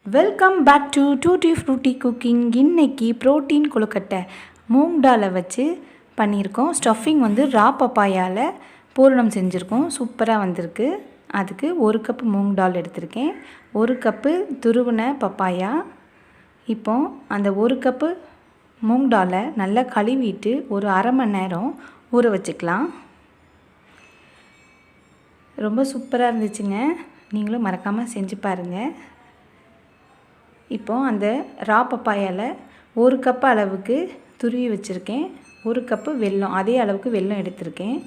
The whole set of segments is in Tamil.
Welcome back to tutti frutti cooking. இன்னைக்கு ப்ரோட்டீன் கொழுக்கட்டை மூங்டாலை வச்சு பண்ணியிருக்கோம். ஸ்டஃபிங் வந்து ரா பப்பாயால் பூரணம் செஞ்சுருக்கோம். சூப்பராக வந்திருக்கு. அதுக்கு 1 கப் மூங்டால் எடுத்திருக்கேன், 1 கப்பு துருவின பப்பாயா. இப்போ அந்த 1 கப்பு மூங்டாலை நல்லா கழுவிட்டு ஒரு அரை மணி நேரம் ஊற வச்சுக்கலாம். ரொம்ப சூப்பராக இருந்துச்சுங்க. நீங்களும் மறக்காமல் செஞ்சு பாருங்கள். இப்போ அந்த ரா பப்பாயாவில் 1 கப் அளவுக்கு துருவி வச்சுருக்கேன், 1 கப்பு வெல்லம், அதே அளவுக்கு வெல்லம் எடுத்திருக்கேன்.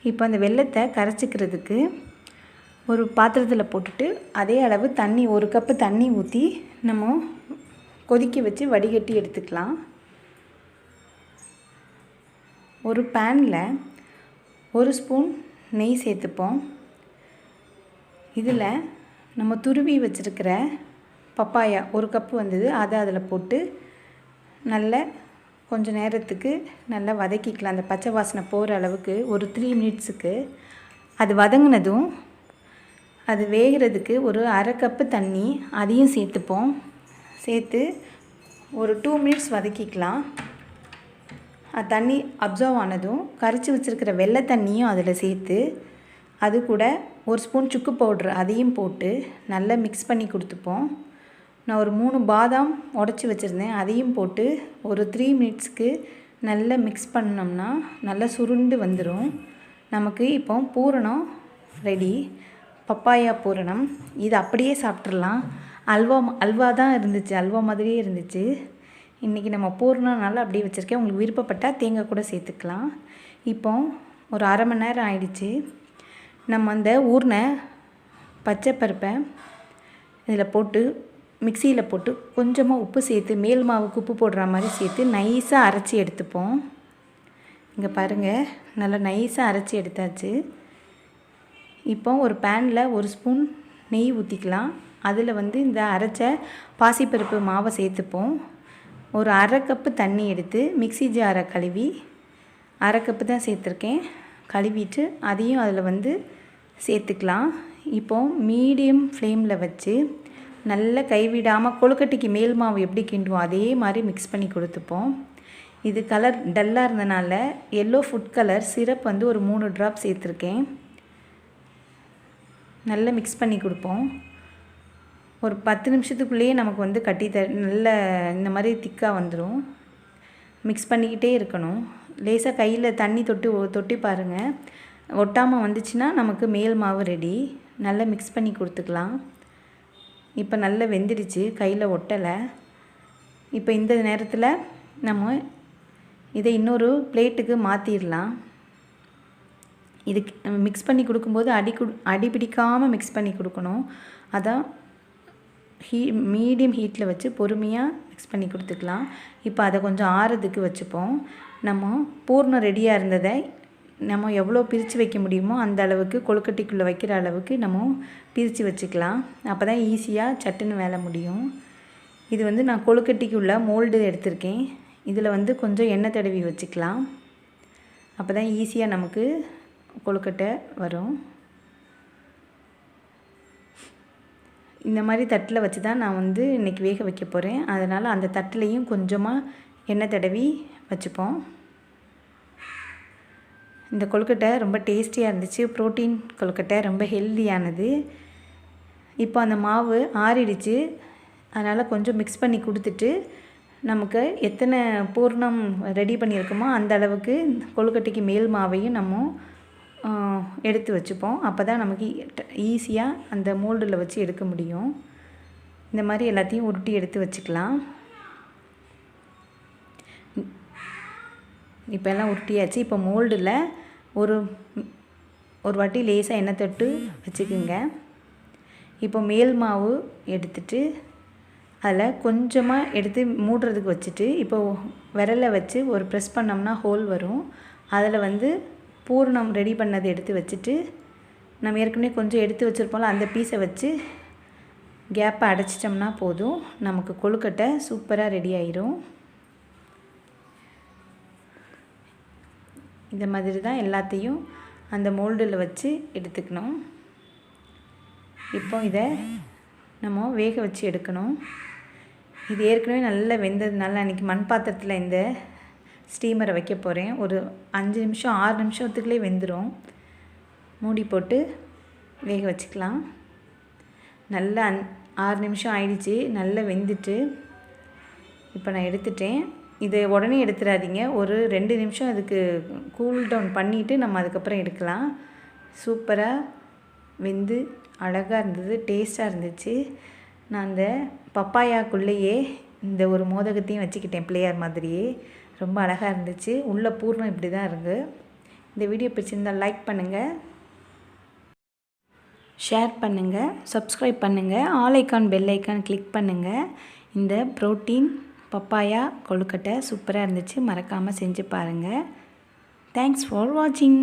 இப்போ அந்த வெல்லத்தை கரைச்சிக்கிறதுக்கு ஒரு பாத்திரத்தில் போட்டுட்டு அதே அளவு தண்ணி 1 கப்பு தண்ணி ஊற்றி நம்ம கொதிக்க வச்சு வடிகட்டி எடுத்துக்கலாம். ஒரு பேனில் 1 ஸ்பூன் நெய் சேர்த்துப்போம். இதில் நம்ம துருவி வச்சுருக்கிற பப்பாயா 1 கப்பு வந்தது, அதை அதில் போட்டு நல்லா கொஞ்சம் நேரத்துக்கு நல்லா வதக்கிக்கலாம். அந்த பச்சை வாசனை போகிற அளவுக்கு ஒரு 3 மினிட்ஸுக்கு. அது வதங்கினதும் அது வேகிறதுக்கு ஒரு அரை கப்பு தண்ணி அதையும் சேர்த்துப்போம். சேர்த்து ஒரு 2 மினிட்ஸ் வதக்கிக்கலாம். அது தண்ணி அப்சர்வ் ஆனதும் கரைச்சி வச்சுருக்கிற வெள்ளை தண்ணியும் அதில் சேர்த்து அது கூட 1 ஸ்பூன் சுக்கு பவுட்ரு அதையும் போட்டு நல்லா மிக்ஸ் பண்ணி கொடுத்துப்போம். நான் ஒரு 3 பாதாம் உடச்சி வச்சுருந்தேன், அதையும் போட்டு ஒரு 3 மினிட்ஸ்க்கு நல்லா மிக்ஸ் பண்ணோம்னா நல்லா சுருண்டு வந்துடும். நமக்கு இப்போ பூரணம் ரெடி, பப்பாயா பூரணம். இது அப்படியே சாப்பிட்றலாம். அல்வா தான் இருந்துச்சு, அல்வா மாதிரியே இருந்துச்சு. இன்றைக்கி நம்ம பூரணம்னால அப்படியே வச்சுருக்கேன். உங்களுக்கு விருப்பப்பட்டால் தேங்காய் கூட சேர்த்துக்கலாம். இப்போ ஒரு அரை மணி நேரம் ஆயிடுச்சு. நம்ம அந்த ஊறின பச்சை பருப்பை இதில் போட்டு மிக்சியில் போட்டு கொஞ்சமாக உப்பு சேர்த்து, மேல் மாவுக்கு உப்பு போடுற மாதிரி சேர்த்து நைஸாக அரைச்சி எடுத்துப்போம். இங்கே பாருங்கள், நல்லா நைஸாக அரைச்சி எடுத்தாச்சு. இப்போ ஒரு பேனில் 1 ஸ்பூன் நெய் ஊற்றிக்கலாம். அதில் வந்து இந்த அரைச்ச பாசிப்பருப்பு மாவை சேர்த்துப்போம். ஒரு அரை கப்பு தண்ணி எடுத்து மிக்சி ஜாரை கழுவி, அரை கப்பு தான் சேர்த்துருக்கேன், கழுவிட்டு அதையும் அதில் வந்து சேர்த்துக்கலாம். இப்போ மீடியம் ஃப்ளேமில் வச்சு நல்லா கைவிடாமல் கொழுக்கட்டைக்கு மேல் மாவு எப்படி கிண்டுவோம் அதே மாதிரி மிக்ஸ் பண்ணி கொடுத்துப்போம். இது கலர் டல்லாக இருந்தனால எல்லோ ஃபுட் கலர் சிரப் வந்து ஒரு 3 ட்ராப் சேர்த்துருக்கேன். நல்லா மிக்ஸ் பண்ணி கொடுப்போம். ஒரு 10 நிமிஷத்துக்குள்ளேயே நமக்கு வந்து நல்ல இந்த மாதிரி திக்காக வந்துடும். மிக்ஸ் பண்ணிக்கிட்டே இருக்கணும். லேசாக கையில் தண்ணி தொட்டி பாருங்கள், ஒட்டாமல் வந்துச்சுன்னா நமக்கு மேல் மாவு ரெடி. நல்லா மிக்ஸ் பண்ணி கொடுத்துக்கலாம். இப்போ நல்லா வெந்துடுச்சு, கையில் ஒட்டலை. இப்போ இந்த நேரத்தில் நம்ம இதை இன்னொரு பிளேட்டுக்கு மாற்றிடலாம். இதுக்கு மிக்ஸ் பண்ணி கொடுக்கும்போது அடி பிடிக்காமல் மிக்ஸ் பண்ணி கொடுக்கணும். அதான் மீடியம் ஹீட்டில் வச்சு பொறுமையாக மிக்ஸ் பண்ணி கொடுத்துக்கலாம். இப்போ அதை கொஞ்சம் ஆறதுக்கு வச்சுப்போம். நம்ம பூர்ணம் ரெடியாக இருந்ததை நம்ம எவ்வளோ பிரித்து வைக்க முடியுமோ அந்த அளவுக்கு கொழுக்கட்டைக்குள்ளே வைக்கிற அளவுக்கு நம்ம பிரித்து வச்சுக்கலாம். அப்போ தான் ஈஸியாக சட்டுன்னு வேலை முடியும். இது வந்து நான் கொழுக்கட்டைக்குள்ள மோல்டு எடுத்திருக்கேன். இதில் வந்து கொஞ்சம் எண்ணெய் தடவி வச்சுக்கலாம். அப்போ தான் ஈஸியாக நமக்கு கொழுக்கட்டை வரும். இந்த மாதிரி தட்டில் வச்சு தான் நான் வந்து இன்றைக்கி வேக வைக்க போகிறேன். அதனால் அந்த தட்டிலையும் கொஞ்சமாக எண்ணெய் தடவி வச்சுப்போம். இந்த கொழுக்கட்டை ரொம்ப டேஸ்டியாக இருந்துச்சு. ப்ரோட்டீன் கொழுக்கட்டை, ரொம்ப ஹெல்தியானது. இப்போ அந்த மாவு ஆறிடுச்சு, அதனால் கொஞ்சம் மிக்ஸ் பண்ணி கொடுத்துட்டு நமக்கு எத்தனை பூர்ணம் ரெடி பண்ணியிருக்கோமோ அந்த அளவுக்கு கொழுக்கட்டைக்கு மேல் மாவையும் நம்ம எடுத்து வச்சுப்போம். அப்போ தான் நமக்கு ஈஸியாக அந்த மோல்டில் வச்சு எடுக்க முடியும். இந்த மாதிரி எல்லாத்தையும் உருட்டி எடுத்து வச்சுக்கலாம். இப்போ எல்லாம் உருட்டியாச்சு. இப்போ மோல்டில் ஒரு வாட்டி லேசாக எண்ணெய் தொட்டு வச்சுக்குங்க. இப்போ மேல் மாவு எடுத்துட்டு அதில் கொஞ்சமாக எடுத்து மூடுறதுக்கு வச்சுட்டு இப்போ விரலை வச்சு ஒரு ப்ரெஸ் பண்ணோம்னா ஹோல் வரும். அதில் வந்து பூரணம் ரெடி பண்ணதை எடுத்து வச்சுட்டு நம்ம ஏற்கனவே கொஞ்சம் எடுத்து வச்சுருப்போம்ல அந்த பீஸை வச்சு கேப்பை அடைச்சிட்டோம்னா போதும், நமக்கு கொழுக்கட்டை சூப்பராக ரெடி ஆயிரும். இந்த மாதிரி தான் எல்லாத்தையும் அந்த மோல்டில் வச்சு எடுத்துக்கணும். இப்போ இதை நம்ம வேக வச்சு எடுக்கணும். இது ஏற்கனவே நல்லா வெந்ததுனால அன்றைக்கி மண் பாத்திரத்தில் இந்த ஸ்டீமரை வைக்க போகிறேன். ஒரு 5 நிமிஷம் 6 நிமிஷத்துக்குள்ளே வெந்துடும். மூடி போட்டு வேக வச்சுக்கலாம். நல்லா 6 நிமிஷம் ஆயிடுச்சு. நல்லா வெந்துட்டு இப்போ நான் எடுத்துட்டேன். இதை உடனே எடுத்துடாதீங்க. ஒரு 2 நிமிஷம் அதுக்கு கூல் டவுன் பண்ணிவிட்டு நம்ம அதுக்கப்புறம் எடுக்கலாம். சூப்பராக வெந்து அழகாக இருந்தது, டேஸ்ட்டாக இருந்துச்சு. நான் அந்த பப்பாயாக்குள்ளேயே இந்த ஒரு மோதகத்தையும் வச்சுக்கிட்டேன் பிள்ளையார் மாதிரியே. ரொம்ப அழகாக இருந்துச்சு. உள்ள பூர்ணம் இப்படி தான் இருக்குது. இந்த வீடியோ பிடிச்சிருந்தால் லைக் பண்ணுங்கள், ஷேர் பண்ணுங்கள், சப்ஸ்கிரைப் பண்ணுங்கள், all icon bell icon click பண்ணுங்கள். இந்த புரோட்டீன் பப்பாயா கொழுக்கட்டை சூப்பராக இருந்துச்சு. மறக்காமல் செஞ்சு பாருங்கள். தேங்க்ஸ் ஃபார் வாட்சிங்.